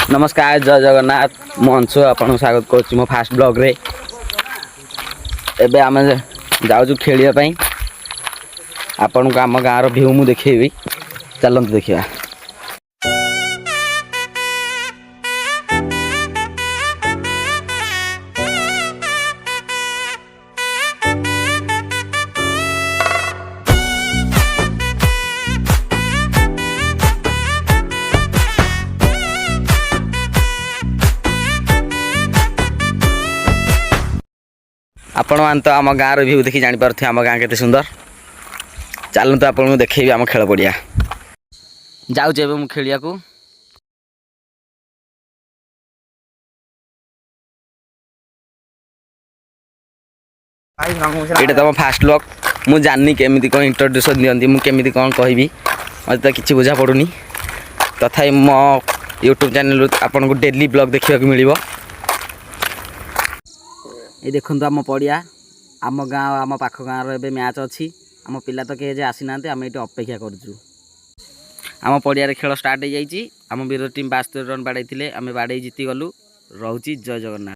नमस्कार जय जगन्नाथ मंचु आपन स्वागत कर मो फास्ट ब्लॉग रे एबे आम जाऊँ खेलिया आपन को आम गाँव व्यू मु देखेबी चलते देखिए। आपण मान तो आम गाँव व्यू देखी जापर आम गाँ के सुंदर चलते आपको देखेबी आम खेल पड़िया जाऊे मु खेलिया को ये तुम फास्ट ब्लॉग मु जानी केमी कौन इंट्रोड्यूसन दिखती मुझे कौन कहबी मत तो किसी बुझा पड़ूनी तथा मो यूट्यूब चैनल आपन को डेली ब्लॉग देखा मिल ये देखो आम पड़िया आम गाँव आम पाख गाँव रे मैच अच्छी आम पिला तो किए आसी ना आम ये अपेक्षा करूँ आम पड़िया खेल स्टार्ट हो जाइए आम विरोध टीम 72 रन बाड़े आम बाड़े जीति गलु रोची जय जगन्नाथ।